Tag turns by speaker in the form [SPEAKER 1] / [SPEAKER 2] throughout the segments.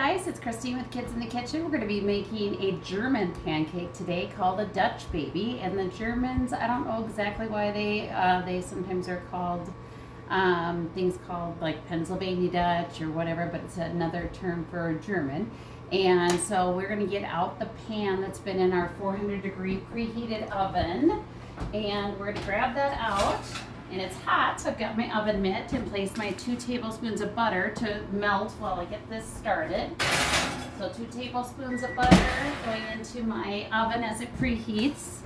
[SPEAKER 1] Guys, it's Christine with Kids in the Kitchen. We're going to be making a German pancake today called a Dutch baby. And the Germans, I don't know exactly why they sometimes are called things called like Pennsylvania Dutch or whatever, but it's another term for German. And so we're going to get out the pan that's been in our 400-degree preheated oven, and we're going to grab that out. And it's hot, so I've got my oven mitt and place my 2 tablespoons of butter to melt while I get this started. So 2 tablespoons of butter going into my oven as it preheats.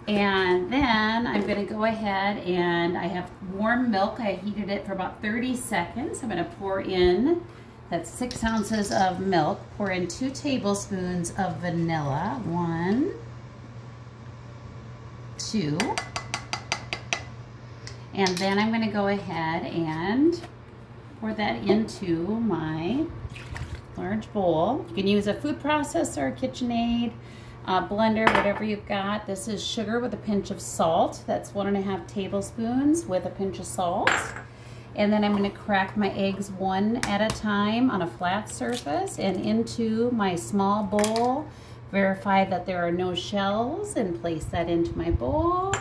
[SPEAKER 1] And then I'm going to go ahead and I have warm milk. I heated it for about 30 seconds. I'm going to pour in, that's 6 ounces of milk. Pour in 2 tablespoons of vanilla. 1, 2. And then I'm going to go ahead and pour that into my large bowl. You can use a food processor, KitchenAid, blender, whatever you've got. This is sugar with a pinch of salt. That's 1.5 tablespoons with a pinch of salt. And then I'm going to crack my eggs one at a time on a flat surface and into my small bowl. Verify that there are no shells and place that into my bowl.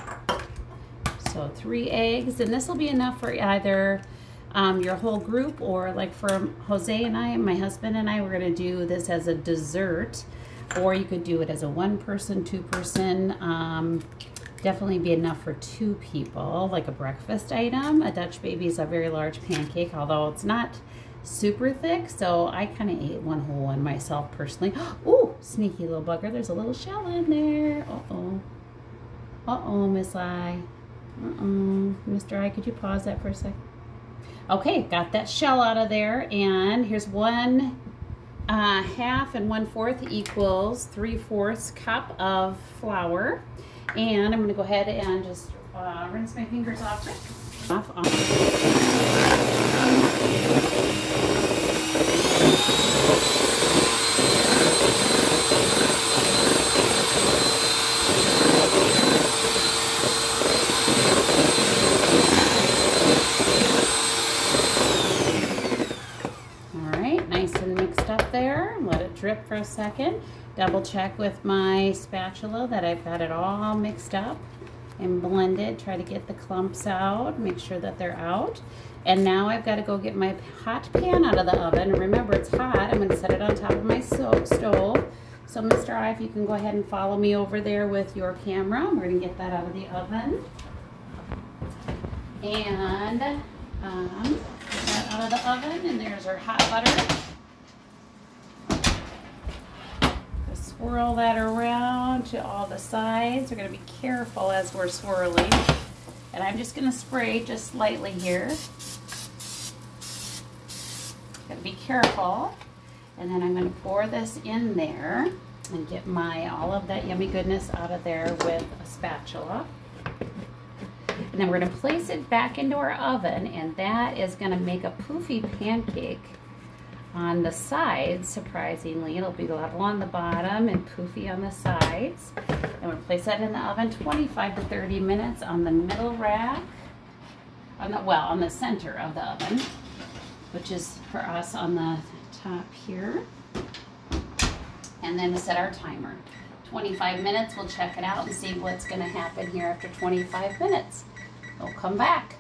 [SPEAKER 1] So 3 eggs, and this will be enough for either your whole group, or like for Jose and I, my husband and I, we're going to do this as a dessert, or you could do it as a 1-person, 2-person. Definitely be enough for 2 people, like a breakfast item. A Dutch baby is a very large pancake, although it's not super thick, so I kind of ate one whole one myself personally. Ooh, sneaky little bugger, there's a little shell in there. Uh-oh. Uh-oh, Miss I. Mr. I, could you pause that for a sec? Okay, got that shell out of there, and here's 1/2 and 1/4 equals 3/4 cup of flour, and I'm going to go ahead and just rinse my fingers off it. There, let it drip for a second. Double check with my spatula that I've got it all mixed up and blended. Try to get the clumps out, make sure that they're out. And now I've got to go get my hot pan out of the oven. And remember, it's hot. I'm going to set it on top of my stove. So Mr. I, if you can go ahead and follow me over there with your camera. We're going to get that out of the oven. And get that out of the oven, and there's our hot butter. Swirl that around to all the sides. We're going to be careful as we're swirling. And I'm just going to spray just lightly here. Got to be careful. And then I'm going to pour this in there and get all of that yummy goodness out of there with a spatula. And then we're going to place it back into our oven, and that is going to make a poofy pancake. On the sides, surprisingly, it'll be level on the bottom and poofy on the sides. And we'll place that in the oven 25 to 30 minutes on the middle rack, on the center of the oven, which is for us on the top here. And then we'll set our timer. 25 minutes, we'll check it out and see what's going to happen here after 25 minutes. We'll come back.